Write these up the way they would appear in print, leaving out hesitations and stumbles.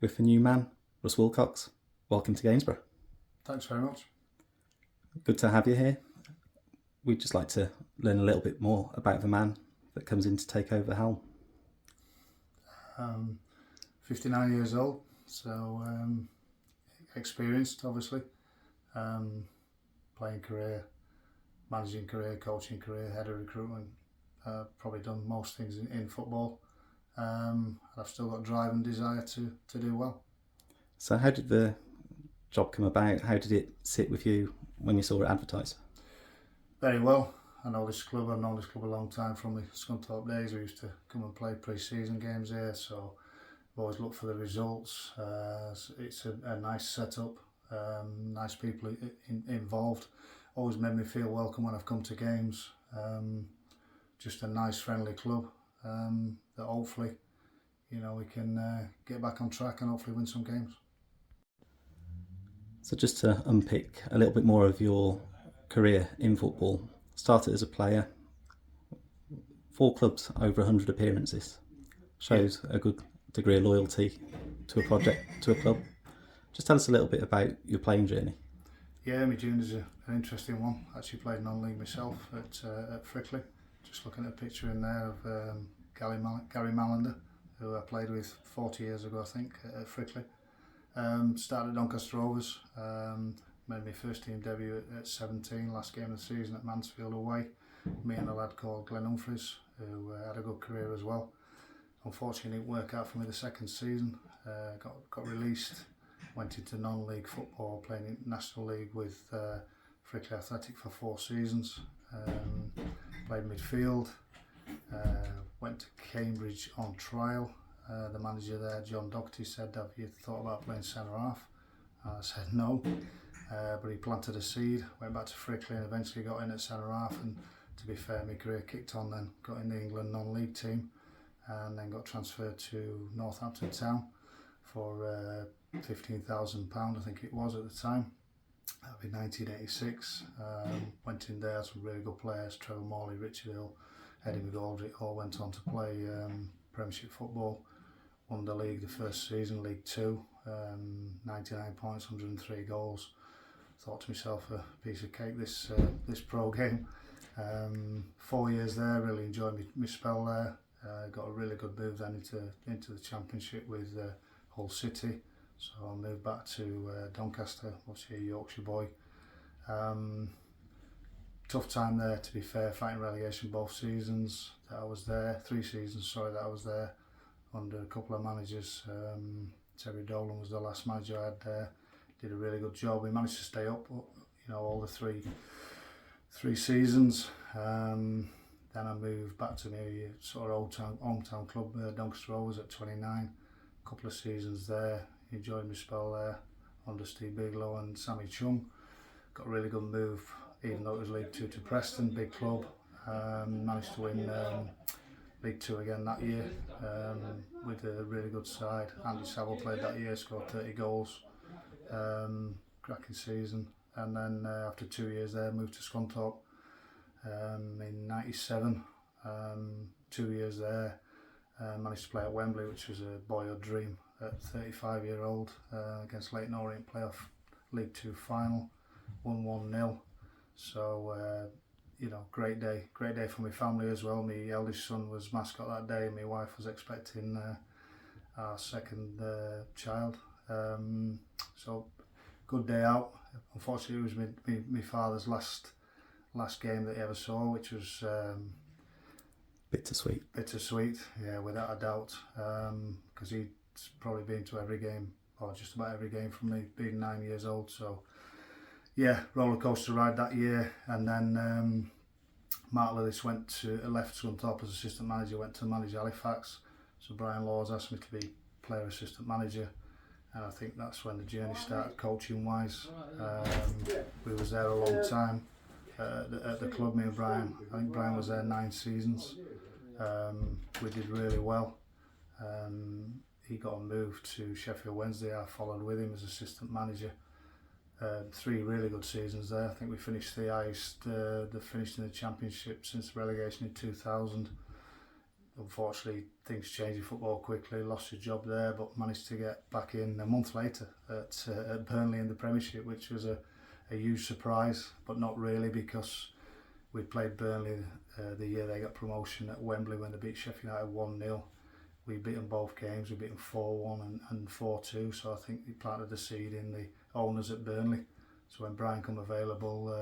with a new man, Russ Wilcox. Welcome to Gainsborough. Thanks very much. Good to have you here. We'd just like to learn a little bit more about the man that comes in to take over the helm. 59 years old, so experienced, obviously. Playing career, managing career, coaching career, head of recruitment. Probably done most things in football. I've still got drive and desire to do well. So how did the job come about? How did it sit with you when you saw it advertised? Very well. I know this club. I've known this club a long time from the Scunthorpe days. We used to come and play pre-season games here, so I've always looked for the results. It's a nice setup, nice people involved. Always made me feel welcome when I've come to games. Just a nice, friendly club that hopefully, we can get back on track and hopefully win some games. So just to unpick a little bit more of your career in football, started as a player, 4 clubs, over 100 appearances. Shows a good degree of loyalty to a project, to a club. Just tell us a little bit about your playing journey. Yeah, my journey's an interesting one. Actually played non-league myself at Frickley. Just looking at a picture in there of Gary Malander, who I played with 40 years ago, I think, at Frickley. Started at Doncaster Rovers, made my first team debut at 17, last game of the season at Mansfield away. Me and a lad called Glenn Humphreys, who had a good career as well. Unfortunately, it didn't work out for me the second season. Got released, went into non-league football, playing in National League with Frickley Athletic for 4 seasons. Played midfield, went to Cambridge on trial. The manager there, John Doherty, said, "Have you thought about playing centre half?" I said no, but he planted a seed, went back to Frickley and eventually got in at centre half, and to be fair, my career kicked on then, got in the England non-league team and then got transferred to Northampton Town for £15,000, I think it was at the time. That would be 1986. Went in there, some really good players, Trevor Morley, Richard Hill, Eddie McGoldrick, all went on to play Premiership football. Won the league the first season, League 2, 99 points, 103 goals. Thought to myself, a piece of cake, this pro game. 4 years there, really enjoyed my spell there. Got a really good move then into the Championship with Hull City. So I moved back to Doncaster, obviously a Yorkshire boy. Tough time there, to be fair, fighting relegation both seasons that I was there, 3 seasons, sorry, that I was there, under a couple of managers. Terry Dolan was the last manager I had there. Did a really good job. We managed to stay up, all the three seasons. Then I moved back to my sort of hometown club, Doncaster Rovers at 29. A couple of seasons there. Enjoyed my spell there under Steve Bigelow and Sammy Chung. Got a really good move, even though it was League 2 to Preston, big club. Managed to win League 2 again that year with a really good side. Andy Saville played that year, scored 30 goals. Cracking season. And then after 2 years there, moved to Scunthorpe in 97. 2 years there. Managed to play at Wembley, which was a boyhood dream at 35-year-old against Leyton Orient playoff League 2 final. Won 1-0. So, great day for my family as well. My eldest son was mascot that day, and my wife was expecting our second child. So, good day out. Unfortunately, it was my father's last game that he ever saw, which was bittersweet, yeah, without a doubt, because he'd probably been to every game, or just about every game from me being 9 years old. So yeah, roller coaster ride that year. And then Mark Lillis left Scunthorpe as assistant manager, went to manage Halifax. So Brian Laws asked me to be player assistant manager, and I think that's when the journey started coaching wise. We was there a long time at the club, me and Brian. I think Brian was there 9 seasons. We did really well. He got a move to Sheffield Wednesday. I followed with him as assistant manager. 3 really good seasons there. I think we finished the highest, finished in the Championship since relegation in 2000. unfortunately, things change in football quickly. Lost your job there, but managed to get back in a month later at Burnley in the Premiership, which was a huge surprise, but not really, because we played Burnley the year they got promotion at Wembley when they beat Sheffield United 1-0. We beat them both games. We beat them 4-1 and 4-2. So I think we planted the seed in the owners at Burnley. So when Brian come available,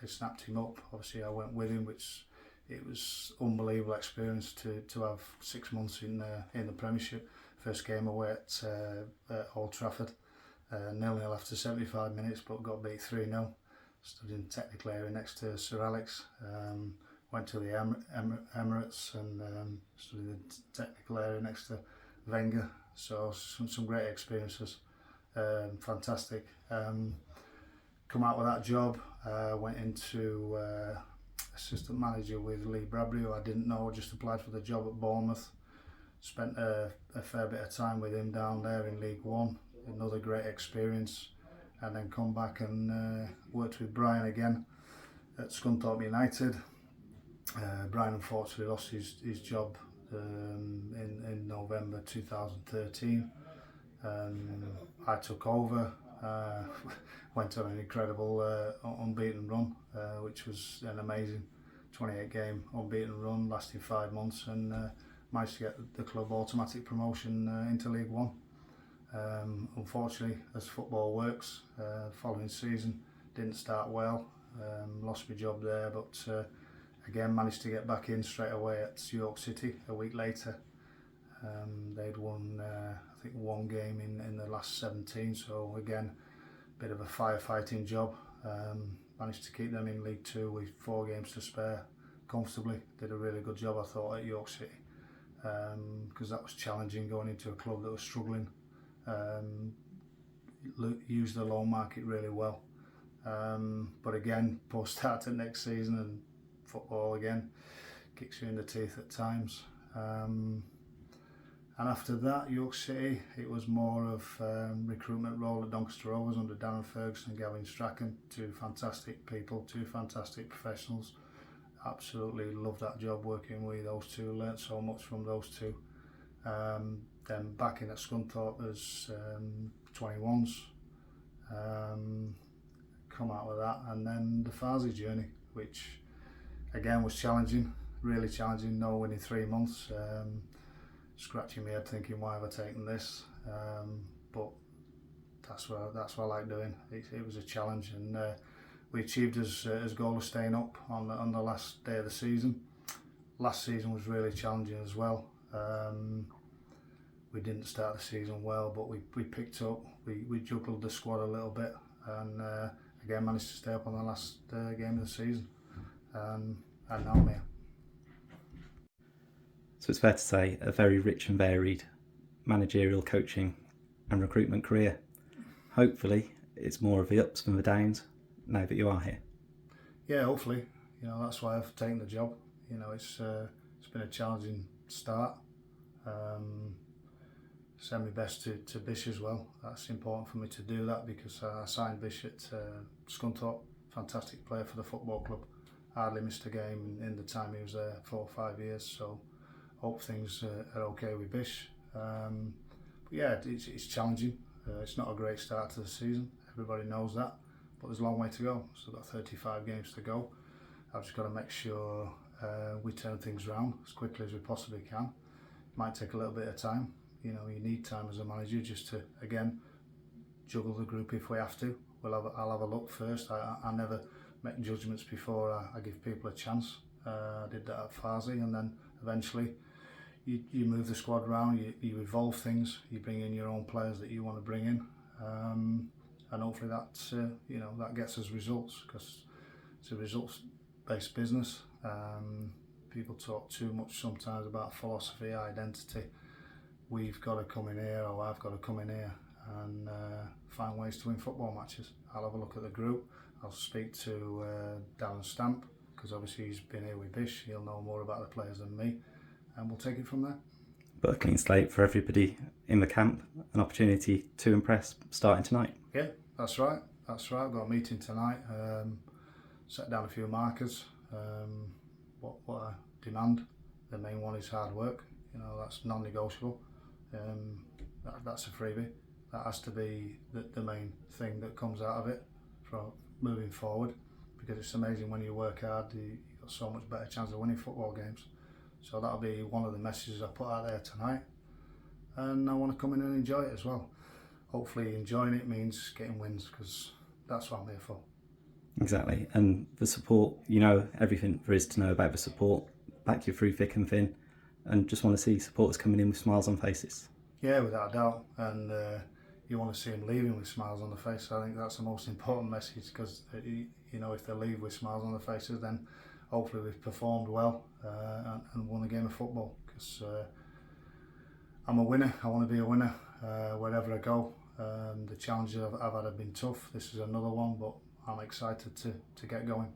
they snapped him up. Obviously, I went with him, which it was unbelievable experience to have 6 months in the Premiership. First game away at Old Trafford, 0-0 after 75 minutes, but got beat 3-0. Stood in the technical area next to Sir Alex. Went to the Emirates and stood in the technical area next to Wenger. So some great experiences. Fantastic. Come out with that job. Went into assistant manager with Lee Bradbury, who I didn't know. Just applied for the job at Bournemouth. Spent a fair bit of time with him down there in League One. Another great experience. And then come back and worked with Brian again at Scunthorpe United. Brian unfortunately lost his job in November 2013. I took over, went on an incredible unbeaten run, which was an amazing 28 game unbeaten run lasting 5 months, and managed to get the club automatic promotion into League One. Unfortunately, as football works, following season didn't start well, lost my job there, but again managed to get back in straight away at York City a week later. They'd won I think one game in the last 17, so again bit of a firefighting job. Managed to keep them in League Two with 4 games to spare comfortably. Did a really good job, I thought, at York City, because that was challenging, going into a club that was struggling. Used the loan market really well, but again, poor start to next season, and football again kicks you in the teeth at times. And after that, York City, it was more of recruitment role at Doncaster Rovers under Darren Ferguson and Gavin Strachan. 2 fantastic people, 2 fantastic professionals. Absolutely loved that job working with those 2. Learnt so much from those 2. Then back in at Scunthorpe as 21s. Come out with that, and then the Farsley journey, which again was challenging, really challenging. No win in 3 months. Scratching my head thinking, why have I taken this? But that's what I like doing. It was a challenge, and we achieved as goal of staying up on the last day of the season. Last season was really challenging as well. We didn't start the season well, but we picked up. We juggled the squad a little bit, and again managed to stay up on the last game of the season. And now I'm here. So it's fair to say a very rich and varied managerial, coaching and recruitment career. Hopefully it's more of the ups than the downs now that you are here. Yeah, hopefully. That's why I've taken the job. It's been a challenging start. Send my best to Bish as well. That's important for me to do that, because I signed Bish at Scunthorpe. Fantastic player for the football club. Hardly missed a game in the time he was there, 4 or 5 years. So hope things are okay with Bish. But yeah, it's challenging. It's not a great start to the season. Everybody knows that. But there's a long way to go. So I've got 35 games to go. I've just got to make sure we turn things around as quickly as we possibly can. Might take a little bit of time. You need time as a manager just to, again, juggle the group if we have to. I'll have a look first. I never make judgments before I give people a chance. I did that at Farsley, and then eventually you move the squad around, you evolve things, you bring in your own players that you want to bring in, and hopefully that gets us results, because it's a results-based business. People talk too much sometimes about philosophy, identity. We've got to come in here, or I've got to come in here and find ways to win football matches. I'll have a look at the group. I'll speak to Darren Stamp, because obviously he's been here with Bish. He'll know more about the players than me, and we'll take it from there. But a clean slate for everybody in the camp, an opportunity to impress starting tonight. Yeah, that's right. I've got a meeting tonight. Set down a few markers. What I demand the main one is hard work. You know, that's non-negotiable. That's a freebie. That has to be the main thing that comes out of it from moving forward, because it's amazing when you work hard, you've got so much better chance of winning football games. So that'll be one of the messages I put out there tonight, and I want to come in and enjoy it as well. Hopefully enjoying it means getting wins, because that's what I'm here for. Exactly, and the support, you know everything there is to know about the support, back you through thick and thin, and just want to see supporters coming in with smiles on faces. Yeah, without a doubt, and you want to see them leaving with smiles on their face. I think that's the most important message, because you know, if they leave with smiles on their faces, then hopefully we've performed well and won a game of football. Because I'm a winner. I want to be a winner wherever I go. The challenges I've had have been tough. This is another one, but I'm excited to get going.